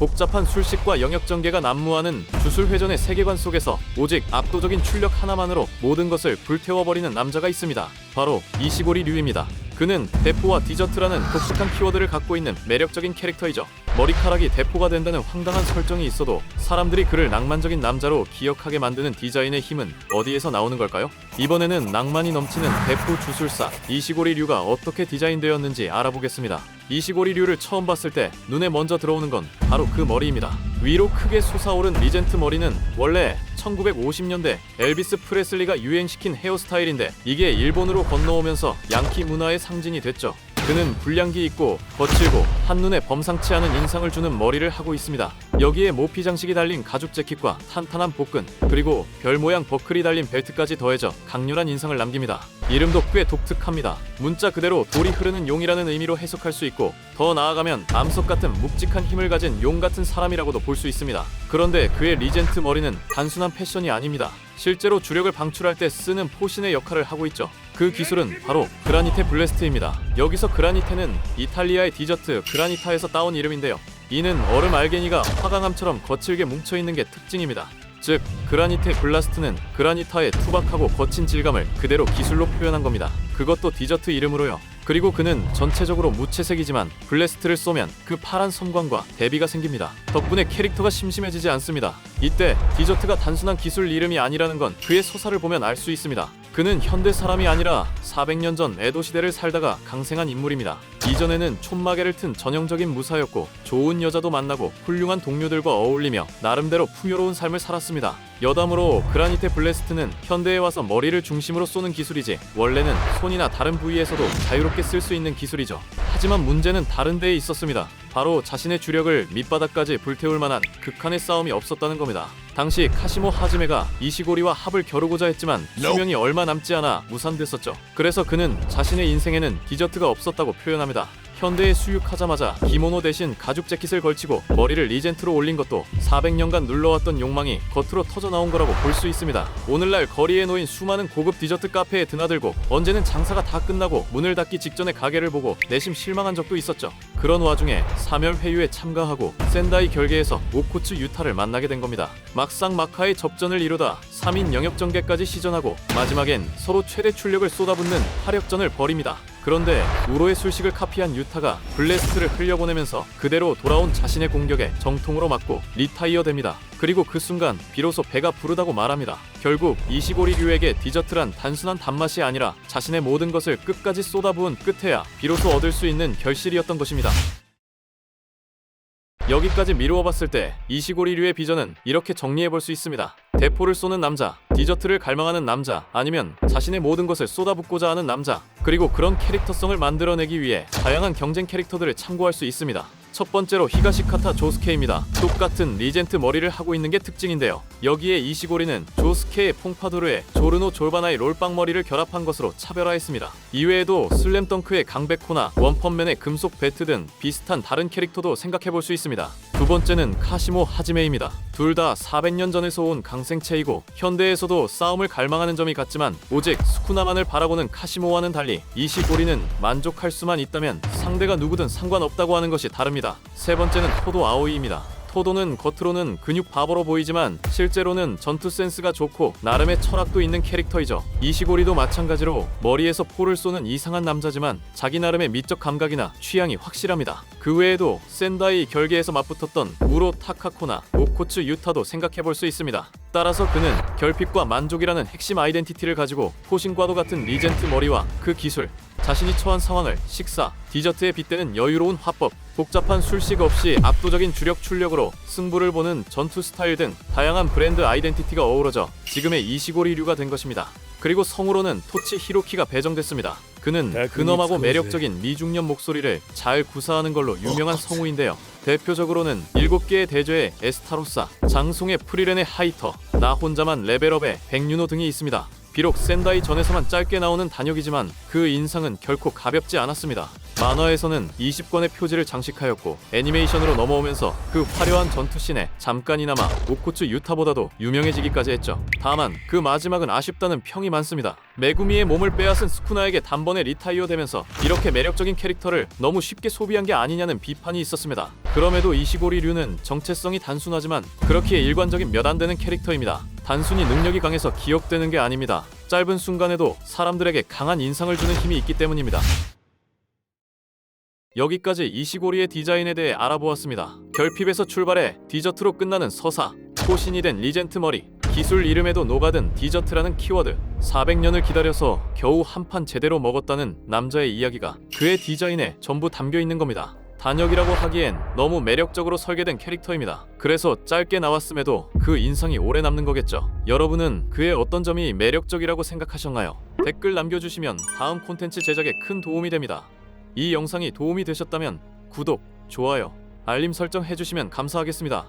복잡한 술식과 영역 전개가 난무하는 주술회전의 세계관 속에서 오직 압도적인 출력 하나만으로 모든 것을 불태워버리는 남자가 있습니다. 바로 이시고리 류입니다. 그는 대포와 디저트라는 독특한 키워드를 갖고 있는 매력적인 캐릭터이죠. 머리카락이 대포가 된다는 황당한 설정이 있어도 사람들이 그를 낭만적인 남자로 기억하게 만드는 디자인의 힘은 어디에서 나오는 걸까요? 이번에는 낭만이 넘치는 대포 주술사 이시고리 류가 어떻게 디자인되었는지 알아보겠습니다. 이시고리 류를 처음 봤을 때 눈에 먼저 들어오는 건 바로 그 머리입니다. 위로 크게 솟아오른 리젠트 머리는 원래 1950년대 엘비스 프레슬리가 유행시킨 헤어스타일인데 이게 일본으로 건너오면서 양키 문화의 상징이 됐죠. 그는 불량기 있고 거칠고 한눈에 범상치 않은 인상을 주는 머리를 하고 있습니다. 여기에 모피 장식이 달린 가죽 재킷과 탄탄한 복근, 그리고 별 모양 버클이 달린 벨트까지 더해져 강렬한 인상을 남깁니다. 이름도 꽤 독특합니다. 문자 그대로 돌이 흐르는 용이라는 의미로 해석할 수 있고, 더 나아가면 암석 같은 묵직한 힘을 가진 용 같은 사람이라고도 볼 수 있습니다. 그런데 그의 리젠트 머리는 단순한 패션이 아닙니다. 실제로 주력을 방출할 때 쓰는 포신의 역할을 하고 있죠. 그 기술은 바로 그라니테 블래스트입니다. 여기서 그라니테는 이탈리아의 디저트 그라니타에서 따온 이름인데요. 이는 얼음 알갱이가 화강암처럼 거칠게 뭉쳐있는 게 특징입니다. 즉, 그라니테 블라스트는 그라니타의 투박하고 거친 질감을 그대로 기술로 표현한 겁니다. 그것도 디저트 이름으로요. 그리고 그는 전체적으로 무채색이지만 블래스트를 쏘면 그 파란 섬광과 대비가 생깁니다. 덕분에 캐릭터가 심심해지지 않습니다. 이때 디저트가 단순한 기술 이름이 아니라는 건 그의 서사를 보면 알 수 있습니다. 그는 현대 사람이 아니라 400년 전 에도 시대를 살다가 강생한 인물입니다. 이전에는 촌마개를 튼 전형적인 무사였고, 좋은 여자도 만나고 훌륭한 동료들과 어울리며 나름대로 풍요로운 삶을 살았습니다. 여담으로 그라니테 블래스트는 현대에 와서 머리를 중심으로 쏘는 기술이지 원래는 손이나 다른 부위에서도 자유롭게 쓸 수 있는 기술이죠. 하지만 문제는 다른 데에 있었습니다. 바로 자신의 주력을 밑바닥까지 불태울 만한 극한의 싸움이 없었다는 겁니다. 당시 카시모 하즈메가 이시고리와 합을 겨루고자 했지만 수명이 얼마 남지 않아 무산됐었죠. 그래서 그는 자신의 인생에는 디저트가 없었다고 표현합니다. 현대에 수육하자마자 기모노 대신 가죽 재킷을 걸치고 머리를 리젠트로 올린 것도 400년간 눌러왔던 욕망이 겉으로 터져나온 거라고 볼 수 있습니다. 오늘날 거리에 놓인 수많은 고급 디저트 카페에 드나들고 언제는 장사가 다 끝나고 문을 닫기 직전에 가게를 보고 내심 실망한 적도 있었죠. 그런 와중에 사멸 회유에 참가하고 센다이 결계에서 오코츠 유타를 만나게 된 겁니다. 막상 막하의 접전을 이루다 3인 영역 전개까지 시전하고 마지막엔 서로 최대 출력을 쏟아붓는 화력전을 벌입니다. 그런데 우로의 술식을 카피한 유타가 블래스트를 흘려보내면서 그대로 돌아온 자신의 공격에 정통으로 맞고 리타이어 됩니다. 그리고 그 순간 비로소 배가 부르다고 말합니다. 결국 이시고리 류에게 디저트란 단순한 단맛이 아니라 자신의 모든 것을 끝까지 쏟아부은 끝에야 비로소 얻을 수 있는 결실이었던 것입니다. 여기까지 미루어 봤을 때 이시고리 류의 비전은 이렇게 정리해볼 수 있습니다. 대포를 쏘는 남자, 디저트를 갈망하는 남자, 아니면 자신의 모든 것을 쏟아붓고자 하는 남자, 그리고 그런 캐릭터성을 만들어내기 위해 다양한 경쟁 캐릭터들을 참고할 수 있습니다. 첫 번째로 히가시카타 조스케입니다. 똑같은 리젠트 머리를 하고 있는 게 특징인데요. 여기에 이시고리는 조스케의 퐁파두르에 조르노 졸바나의 롤빵 머리를 결합한 것으로 차별화했습니다. 이외에도 슬램덩크의 강백호나 원펀맨의 금속 배트 등 비슷한 다른 캐릭터도 생각해볼 수 있습니다. 두 번째는 카시모 하지메입니다. 둘 다 400년 전에서 온 강생체이고 현대에서도 싸움을 갈망하는 점이 같지만 오직 스쿠나만을 바라보는 카시모와는 달리 이시고리는 만족할 수만 있다면 상대가 누구든 상관없다고 하는 것이 다릅니다. 세 번째는 토도 아오이입니다. 토도는 겉으로는 근육 바보로 보이지만 실제로는 전투 센스가 좋고 나름의 철학도 있는 캐릭터이죠. 이시고리도 마찬가지로 머리에서 포를 쏘는 이상한 남자지만 자기 나름의 미적 감각이나 취향이 확실합니다. 그 외에도 센다이 결계에서 맞붙었던 우로 타카코나 오코츠 유타도 생각해볼 수 있습니다. 따라서 그는 결핍과 만족이라는 핵심 아이덴티티를 가지고 포신과도 같은 리젠트 머리와 그 기술, 자신이 처한 상황을 식사, 디저트에 빗대는 여유로운 화법, 복잡한 술식 없이 압도적인 주력 출력으로 승부를 보는 전투 스타일 등 다양한 브랜드 아이덴티티가 어우러져 지금의 이시고리류가 된 것입니다. 그리고 성우로는 토치 히로키가 배정됐습니다. 그는 근엄하고 매력적인 미중년 목소리를 잘 구사하는 걸로 유명한 성우인데요. 대표적으로는 7개의 대죄의 에스타로사, 장송의 프리렌의 하이터, 나 혼자만 레벨업의 백윤호 등이 있습니다. 비록 센다이 전에서만 짧게 나오는 단역이지만 그 인상은 결코 가볍지 않았습니다. 만화에서는 20권의 표지를 장식하였고 애니메이션으로 넘어오면서 그 화려한 전투씬에 잠깐이나마 오코츠 유타보다도 유명해지기까지 했죠. 다만 그 마지막은 아쉽다는 평이 많습니다. 메구미의 몸을 빼앗은 스쿠나에게 단번에 리타이어 되면서 이렇게 매력적인 캐릭터를 너무 쉽게 소비한 게 아니냐는 비판이 있었습니다. 그럼에도 이시고리 류는 정체성이 단순하지만 그렇기에 일관적인 몇 안 되는 캐릭터입니다. 단순히 능력이 강해서 기억되는 게 아닙니다. 짧은 순간에도 사람들에게 강한 인상을 주는 힘이 있기 때문입니다. 여기까지 이시고리의 디자인에 대해 알아보았습니다. 결핍에서 출발해 디저트로 끝나는 서사, 포신이 된 리젠트 머리, 기술 이름에도 녹아든 디저트라는 키워드, 400년을 기다려서 겨우 한 판 제대로 먹었다는 남자의 이야기가 그의 디자인에 전부 담겨있는 겁니다. 단역이라고 하기엔 너무 매력적으로 설계된 캐릭터입니다. 그래서 짧게 나왔음에도 그 인상이 오래 남는 거겠죠. 여러분은 그의 어떤 점이 매력적이라고 생각하셨나요? 댓글 남겨주시면 다음 콘텐츠 제작에 큰 도움이 됩니다. 이 영상이 도움이 되셨다면 구독, 좋아요, 알림 설정 해주시면 감사하겠습니다.